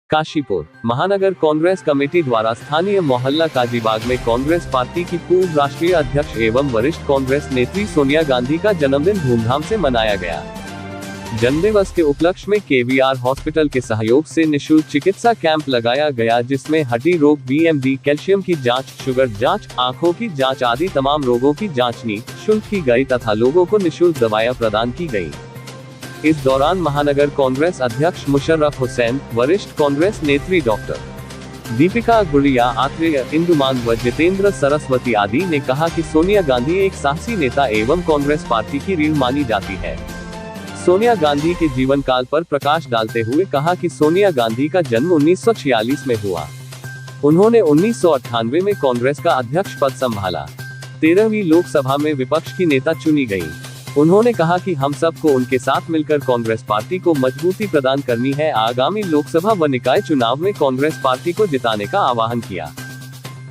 काशीपुर महानगर कांग्रेस कमेटी द्वारा स्थानीय मोहल्ला काजीबाग में कांग्रेस पार्टी की पूर्व राष्ट्रीय अध्यक्ष एवं वरिष्ठ कांग्रेस नेत्री सोनिया गांधी का जन्मदिन धूमधाम से मनाया गया। जन्मदिवस के उपलक्ष्य में केवीआर हॉस्पिटल के सहयोग से निःशुल्क चिकित्सा कैंप लगाया गया, जिसमें हड्डी रोग, बीएमडी, कैल्शियम की जांच, शुगर जांच, आंखों की जांच आदि तमाम रोगों की जांच निःशुल्क की गई तथा लोगों को निःशुल्क दवाएं प्रदान की गई। इस दौरान महानगर कांग्रेस अध्यक्ष मुशर्रफ हुसैन, वरिष्ठ कांग्रेस नेत्री डॉक्टर दीपिका गुड़िया, आत्रेय, इंदुमान व जितेंद्र सरस्वती आदि ने कहा कि सोनिया गांधी एक साहसी नेता एवं कांग्रेस पार्टी की रीढ़ मानी जाती है। सोनिया गांधी के जीवन काल पर प्रकाश डालते हुए कहा कि सोनिया गांधी का जन्म 1946 में हुआ। उन्होंने 1998 में कांग्रेस का अध्यक्ष पद संभाला। 13वीं लोकसभा में विपक्ष की नेता चुनी गई। उन्होंने कहा कि हम सबको उनके साथ मिलकर कांग्रेस पार्टी को मजबूती प्रदान करनी है। आगामी लोकसभा व निकाय चुनाव में कांग्रेस पार्टी को जिताने का आह्वान किया।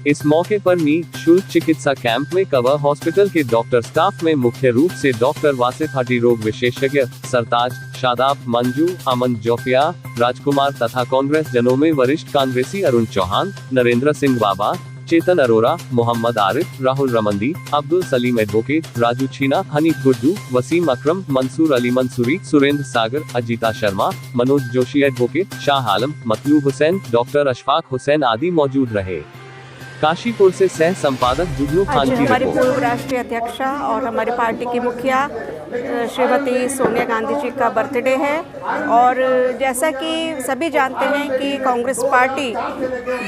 इस मौके पर निःशुल्क चिकित्सा कैंप में कवर हॉस्पिटल के डॉक्टर स्टाफ में मुख्य रूप से डॉक्टर वासिफ, हड्डी रोग विशेषज्ञ सरताज, शादाब, मंजू, अमन जोफिया, राजकुमार तथा कांग्रेस जनों में वरिष्ठ कांग्रेसी अरुण चौहान, नरेंद्र सिंह बाबा, चेतन अरोरा, मोहम्मद आरिफ, राहुल रमंदी, अब्दुल सलीम एडवोकेट, राजू छीना, हनीफ गुड्डू, वसीम अकरम, मंसूर अली मंसूरी, सुरेंद्र सागर, अजीता शर्मा, मनोज जोशी एडवोकेट, शाह आलम, मतलूब हुसैन, डॉक्टर अशफाक हुसैन आदि मौजूद रहे। काशीपुर से सह संपादक जुगनू खान की हमारी रिपोर्ट। पूर्व राष्ट्रीय अध्यक्षा और हमारी पार्टी की मुखिया श्रीमती सोनिया गांधी जी का बर्थडे है और जैसा कि सभी जानते हैं कि कांग्रेस पार्टी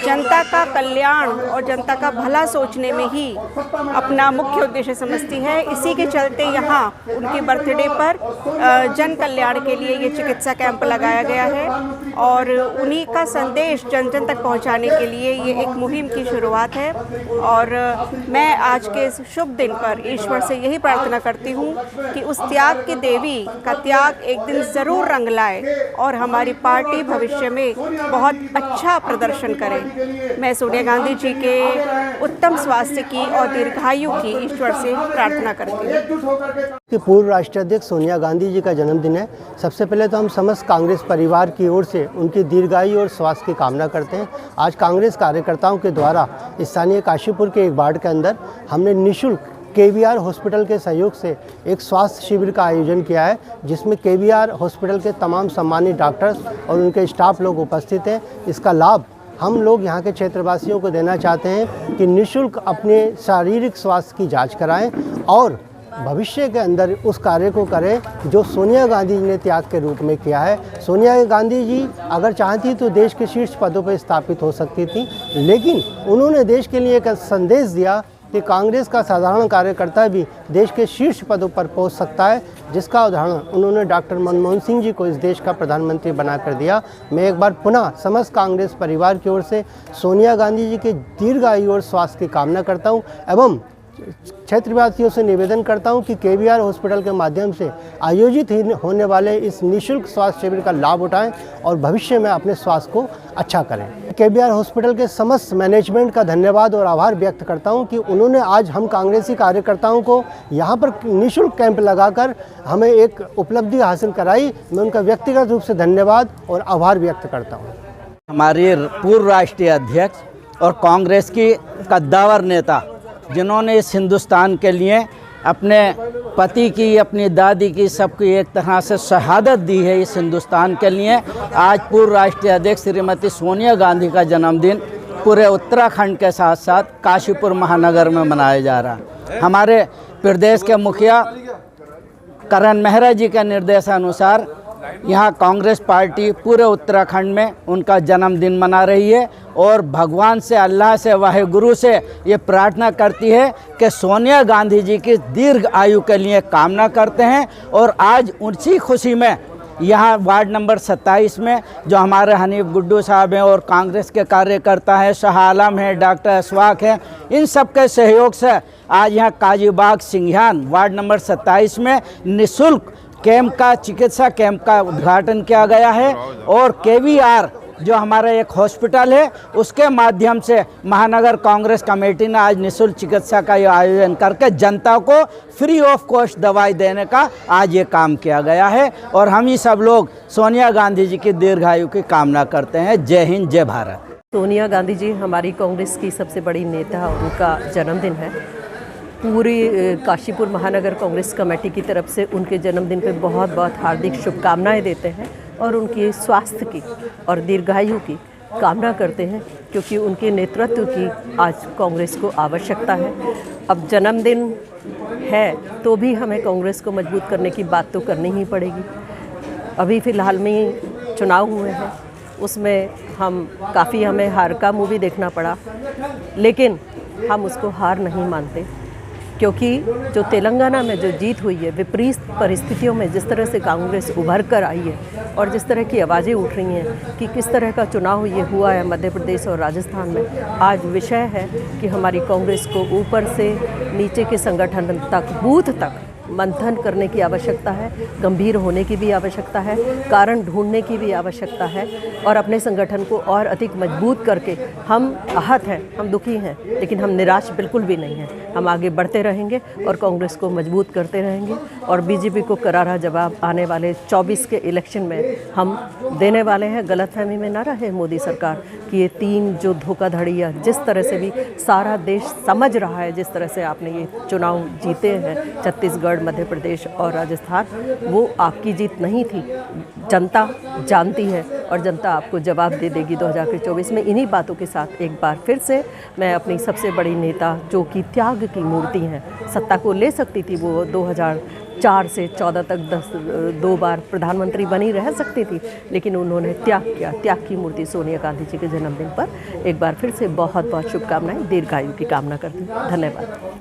जनता का कल्याण और जनता का भला सोचने में ही अपना मुख्य उद्देश्य समझती है। इसी के चलते यहाँ उनके बर्थडे पर जन कल्याण के लिए ये चिकित्सा कैंप लगाया गया है और उन्हीं का संदेश जन जन तक पहुँचाने के लिए ये एक मुहिम की शुरुआत है। और मैं आज के इस शुभ दिन पर ईश्वर से यही प्रार्थना करती हूँ कि उस त्याग की देवी का त्याग एक दिन ज़रूर रंग लाए और हमारी पार्टी भविष्य में बहुत अच्छा प्रदर्शन करे। मैं सोनिया गांधी जी के उत्तम स्वास्थ्य की और दीर्घायु की ईश्वर से प्रार्थना करती हूँ। पूर्व राष्ट्रीय अध्यक्ष सोनिया गांधी जी का जन्मदिन है। सबसे पहले तो हम समस्त कांग्रेस परिवार की ओर से उनकी दीर्घायु और स्वास्थ्य की कामना करते हैं। आज कांग्रेस कार्यकर्ताओं के द्वारा स्थानीय काशीपुर के एक वार्ड के अंदर हमने निःशुल्क केवीआर हॉस्पिटल के सहयोग से एक स्वास्थ्य शिविर का आयोजन किया है, जिसमें केवीआर हॉस्पिटल के तमाम सम्मानित डॉक्टर्स और उनके स्टाफ लोग उपस्थित हैं। इसका लाभ हम लोग यहाँ के क्षेत्रवासियों को देना चाहते हैं कि निःशुल्क अपने शारीरिक स्वास्थ्य की जांच कराएं और भविष्य के अंदर उस कार्य को करें जो सोनिया गांधी जी ने त्याग के रूप में किया है। सोनिया गांधी जी अगर चाहती तो देश के शीर्ष पदों पर स्थापित हो सकती थी, लेकिन उन्होंने देश के लिए एक संदेश दिया कि कांग्रेस का साधारण कार्यकर्ता भी देश के शीर्ष पदों पर पहुंच सकता है, जिसका उदाहरण उन्होंने डॉक्टर मनमोहन सिंह जी को इस देश का प्रधानमंत्री बनाकर दिया। मैं एक बार पुनः समस्त कांग्रेस परिवार की ओर से सोनिया गांधी जी के दीर्घायु और स्वास्थ्य की कामना करता हूं एवं क्षेत्रवासियों से निवेदन करता हूं कि केवीआर हॉस्पिटल के माध्यम से आयोजित होने वाले इस निःशुल्क स्वास्थ्य शिविर का लाभ उठाएं और भविष्य में अपने स्वास्थ्य को अच्छा करें। केवीआर हॉस्पिटल के समस्त मैनेजमेंट का धन्यवाद और आभार व्यक्त करता हूं कि उन्होंने आज हम कांग्रेसी कार्यकर्ताओं को यहां पर निःशुल्क कैंप लगाकर हमें एक उपलब्धि हासिल कराई। मैं उनका व्यक्तिगत रूप से धन्यवाद और आभार व्यक्त करता हूँ। हमारे पूर्व राष्ट्रीय अध्यक्ष और कांग्रेस की कद्दावर नेता, जिन्होंने इस हिंदुस्तान के लिए अपने पति की, अपनी दादी की, सबकी एक तरह से शहादत दी है इस हिंदुस्तान के लिए। आज पूर्व राष्ट्रीय अध्यक्ष श्रीमती सोनिया गांधी का जन्मदिन पूरे उत्तराखंड के साथ साथ काशीपुर महानगर में मनाया जा रहा है। हमारे प्रदेश के मुखिया करण मेहरा जी के निर्देशानुसार यहाँ कांग्रेस पार्टी पूरे उत्तराखंड में उनका जन्मदिन मना रही है और भगवान से, अल्लाह से, वाहेगुरु से ये प्रार्थना करती है कि सोनिया गांधी जी की दीर्घ आयु के लिए कामना करते हैं। और आज उसी खुशी में यहाँ वार्ड नंबर 27 में जो हमारे हनीफ गुड्डू साहब हैं और कांग्रेस के कार्यकर्ता हैं, शाह आलम हैं, डॉक्टर अशफाक हैं, इन सब के सहयोग से आज यहाँ काजीबाग सिंघियान वार्ड नंबर 27 में निःशुल्क कैंप का, चिकित्सा कैंप का उद्घाटन किया गया है। और केवीआर जो हमारा एक हॉस्पिटल है, उसके माध्यम से महानगर कांग्रेस कमेटी ने आज निःशुल्क चिकित्सा का आयोजन करके जनता को फ्री ऑफ कॉस्ट दवाई देने का आज ये काम किया गया है। और हम ही सब लोग सोनिया गांधी जी की दीर्घायु की कामना करते हैं। जय हिंद, जय भारत। सोनिया गांधी जी हमारी कांग्रेस की सबसे बड़ी नेता, उनका जन्मदिन है। पूरी काशीपुर महानगर कांग्रेस कमेटी की तरफ से उनके जन्मदिन पे बहुत बहुत हार्दिक शुभकामनाएं देते हैं और उनके स्वास्थ्य की और दीर्घायु की कामना करते हैं, क्योंकि उनके नेतृत्व की आज कांग्रेस को आवश्यकता है। अब जन्मदिन है तो भी हमें कांग्रेस को मजबूत करने की बात तो करनी ही पड़ेगी। अभी फ़िलहाल में चुनाव हुए हैं, उसमें हमें हार का मूवी देखना पड़ा, लेकिन हम उसको हार नहीं मानते, क्योंकि जो तेलंगाना में जो जीत हुई है, विपरीत परिस्थितियों में जिस तरह से कांग्रेस उभर कर आई है और जिस तरह की आवाज़ें उठ रही हैं कि किस तरह का चुनाव ये हुआ है मध्य प्रदेश और राजस्थान में, आज विषय है कि हमारी कांग्रेस को ऊपर से नीचे के संगठन तक, बूथ तक मंथन करने की आवश्यकता है, गंभीर होने की भी आवश्यकता है, कारण ढूंढने की भी आवश्यकता है और अपने संगठन को और अधिक मजबूत करके हम आहत हैं, हम दुखी हैं, लेकिन हम निराश बिल्कुल भी नहीं हैं। हम आगे बढ़ते रहेंगे और कांग्रेस को मजबूत करते रहेंगे और बीजेपी को करारा जवाब आने वाले 24 के इलेक्शन में हम देने वाले हैं। गलतफहमी में ना रहे मोदी सरकार कि ये 3 जो धोखाधड़ियाँ जिस तरह से भी सारा देश समझ रहा है, जिस तरह से आपने ये चुनाव जीते हैं छत्तीसगढ़, मध्य प्रदेश और राजस्थान, वो आपकी जीत नहीं थी। जनता जानती है और जनता आपको जवाब दे देगी 2024 में। इन्हीं बातों के साथ एक बार फिर से मैं अपनी सबसे बड़ी नेता, जो कि त्याग की मूर्ति हैं, सत्ता को ले सकती थी, वो 2004 से 14 तक 2 बार प्रधानमंत्री बनी रह सकती थी, लेकिन उन्होंने त्याग किया। त्याग की मूर्ति सोनिया गांधी जी के जन्मदिन पर एक बार फिर से बहुत बहुत शुभकामनाएं, दीर्घायु की कामना करती हूँ। धन्यवाद।